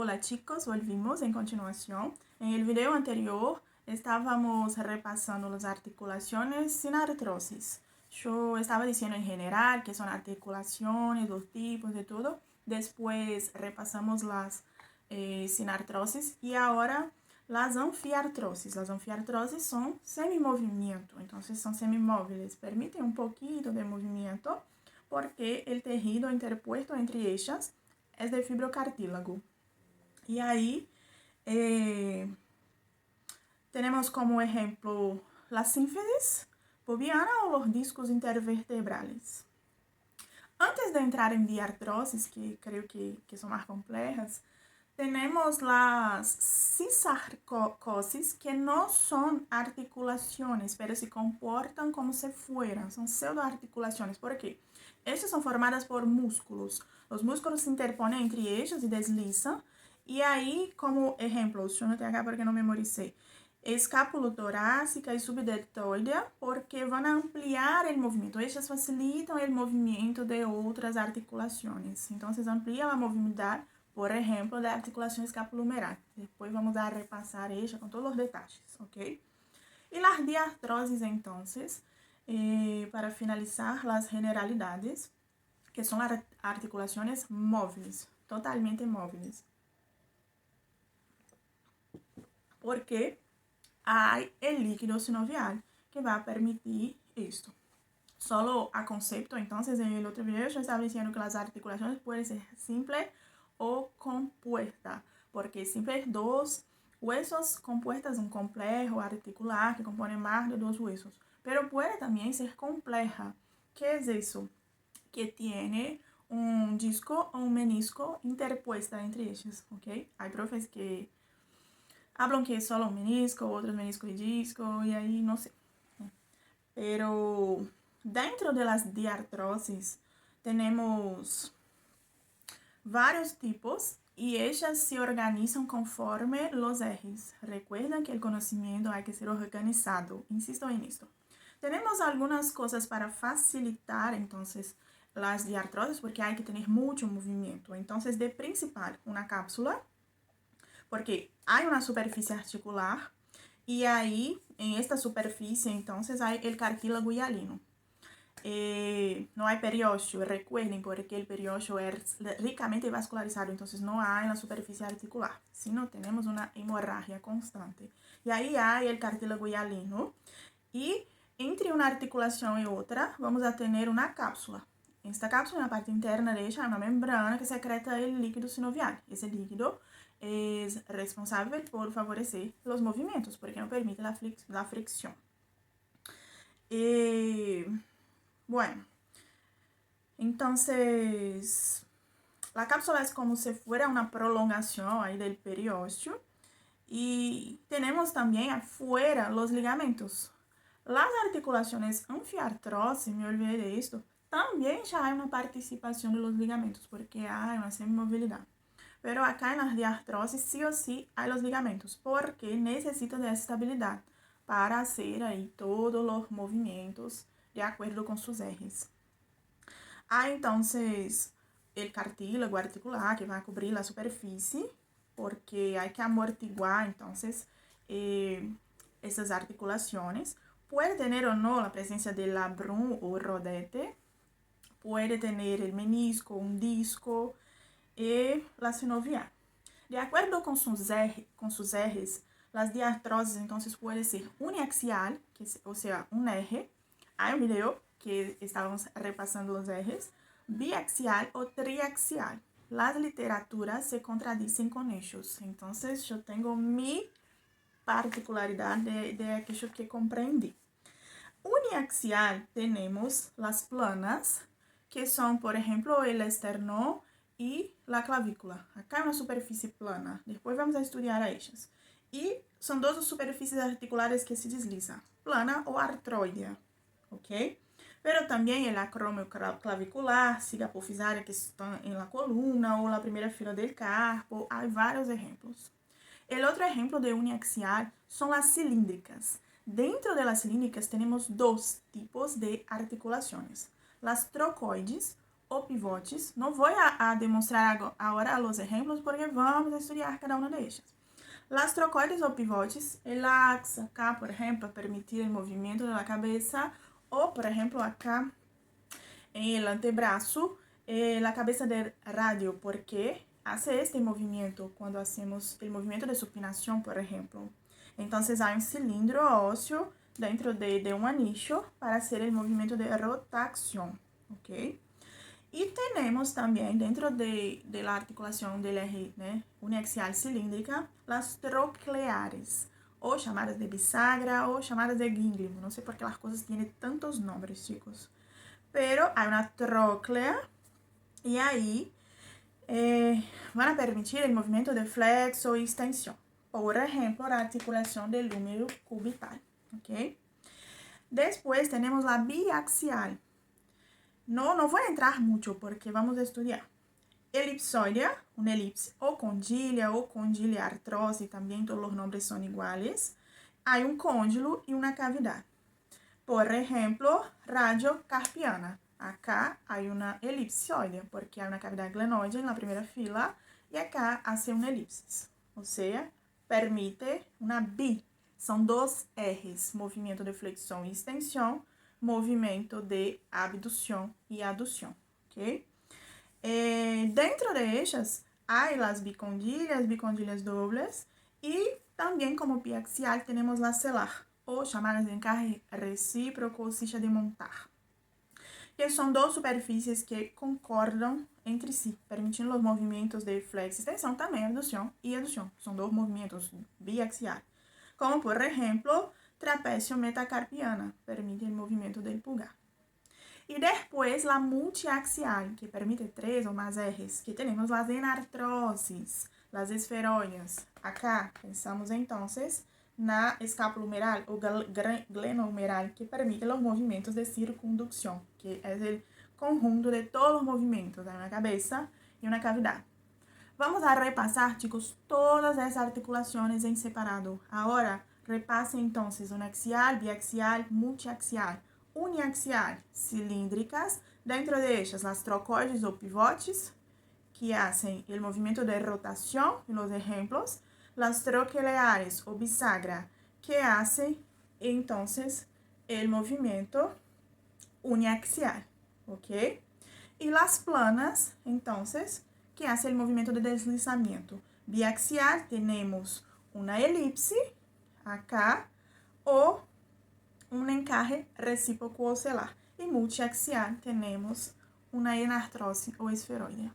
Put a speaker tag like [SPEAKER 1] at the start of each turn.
[SPEAKER 1] Hola chicos, volvimos en continuación. En el video anterior estábamos repasando las articulaciones sin artrosis. Yo estaba diciendo en general que son articulaciones, los tipos de todo. Después repasamos las sin artrosis y ahora las anfiartrosis. Las anfiartrosis son semimovimiento, entonces son semimóviles. Permiten un poquito de movimiento porque el tejido interpuesto entre ellas es de fibrocartílago. Y ahí tenemos como ejemplo la sínfisis pubiana o los discos intervertebrales. Antes de entrar en diartrosis, que creo que son más complejas, tenemos las cisarcosis, que no son articulaciones, pero se comportan como si fueran, son pseudoarticulaciones. ¿Por qué? Estas son formadas por músculos. Los músculos se interponen entre ellos y deslizan. Y ahí, como ejemplos, yo no tengo acá porque no memoricé, escapulotorácica y subdeltoidea, porque van a ampliar el movimiento. Ellas facilitan el movimiento de otras articulaciones. Entonces, amplía la movilidad, por ejemplo, da articulación escapulohumeral. Después vamos a repasar ella con todos los detalles, ¿ok? Y las diartrosis, entonces, para finalizar, las generalidades, que son las articulaciones móviles, totalmente móviles. Porque hay el líquido sinovial que va a permitir esto. Solo a concepto, entonces, en el otro video yo estaba diciendo que las articulaciones pueden ser simples o compuestas, porque simple es dos huesos compuestas, un complejo articular que compone más de dos huesos, pero puede también ser compleja. ¿Qué es eso? Que tiene un disco o un menisco interpuesta entre ellos, ¿ok? Hay profes que hablan que es solo un menisco, otros menisco y disco, y ahí no sé. Pero dentro de las diartrosis tenemos varios tipos y ellas se organizan conforme los ejes. Recuerden que el conocimiento hay que ser organizado. Insisto en esto. Tenemos algunas cosas para facilitar entonces las diartrosis porque hay que tener mucho movimiento. Entonces, de principal, una cápsula, porque hay una superficie articular y ahí, en esta superficie, entonces, hay el cartílago hialino. No hay periósteo, recuerden, porque el periósteo es ricamente vascularizado, entonces no hay en la superficie articular, sino tenemos una hemorragia constante. Y ahí hay el cartílago hialino y entre una articulación y otra vamos a tener una cápsula. Esta cápsula, en la parte interna de ella, hay una membrana que secreta el líquido sinovial. Ese líquido es responsable por favorecer los movimientos, porque no permite la fricción. Bueno, entonces la cápsula es como si fuera una prolongación ahí del periósteo. Y tenemos también afuera los ligamentos. Las articulaciones anfiartrosis, me olvidé de esto, también ya hay una participación de los ligamentos, porque hay una semimovilidad. Pero acá en las diartrosis sí o sí hay los ligamentos, porque necesitan de estabilidad para hacer ahí todos los movimientos de acuerdo con sus ejes. Hay entonces el cartílago articular que va a cubrir la superficie, porque hay que amortiguar entonces esas articulaciones. Puede tener o no la presencia de labrum o rodete, puede tener el menisco, un disco y la sinovial. De acuerdo con sus ejes, las diartrosis entonces puede ser uniaxial, o sea, un eje. Hay un video que estábamos repasando los ejes, biaxial o triaxial. Las literaturas se contradicen con ellos. Entonces, yo tengo mi particularidad de aquello que comprendí. Uniaxial tenemos las planas, que son, por ejemplo, el esternón y la clavícula. Acá hay una superficie plana. Después vamos a estudiar a ellas. Y son dos superficies articulares que se deslizan, plana o artroidea, ¿ok? Pero también el acromioclavicular, cigapofisária, que están en la columna o la primera fila del carpo. Hay varios ejemplos. El otro ejemplo de uniaxial son las cilíndricas. Dentro de las cilíndricas tenemos dos tipos de articulaciones. Las trocoides o pivotes. No voy a demostrar ahora los ejemplos porque vamos a estudiar cada una de ellas. Las trocoides o pivotes, el axe acá, por ejemplo, permitir el movimiento de la cabeza, o por ejemplo acá en el antebrazo, la cabeza del radio, porque hace este movimiento cuando hacemos el movimiento de supinación, por ejemplo. Entonces hay un cilindro óseo dentro de un anillo para hacer el movimiento de rotación, ¿ok? Y tenemos también dentro de la articulación del eje, né, uniaxial cilíndrica, las trocleares, o llamadas de bisagra o llamadas de gínglio. No sé por qué las cosas tienen tantos nombres, chicos. Pero hay una tróclea y ahí van a permitir el movimiento de flexo y extensión. Por ejemplo, la articulación del húmero cubital, ¿ok? Después tenemos la biaxial. No voy a entrar mucho porque vamos a estudiar. Elipsoidea, una elipse, o condyle artrose, también todos los nombres son iguales. Hay un cóndylo y una cavidad. Por ejemplo, radiocarpiana. Acá hay una elipsoide, porque hay una cavidad glenoide en la primera fila y acá hace una elipsis. O sea, permite una bi. São dos R's, movimento de flexão e extensão, movimento de abdução e adução, ok? Dentro de ellas hay las bicondilias dobles y también como biaxial tenemos la celar o llamadas de encaje recíproco o silla de montar, que son dos superficies que concordam entre si, permitindo los movimientos de flex extensão, también abducción y aducción. Son dos movimientos biaxiales, como por ejemplo trapecio metacarpiana, permite el movimiento del pulgar. Y después la multiaxial, que permite 3 o más ejes, que tenemos las enartrosis, las esferoides. Acá pensamos entonces na escapulohumeral o glenohumeral, que permite los movimientos de circunducción, que es el conjunto de todos los movimientos de una cabeza y una cavidad. Vamos a repasar, chicos, todas esas articulaciones en separado. Ahora, repase entonces uniaxial, biaxial, multiaxial, uniaxial, cilíndricas, dentro de ellas las trocoides o pivotes, que hacen el movimiento de rotación, los ejemplos, las troqueleares o bisagra, que hacen entonces el movimiento uniaxial, ¿ok? Y las planas, entonces, que hace el movimiento de deslizamiento. Biaxial tenemos una elipse acá o un encaje recíproco ocelar. Y multiaxial tenemos una enartrose o esferoide.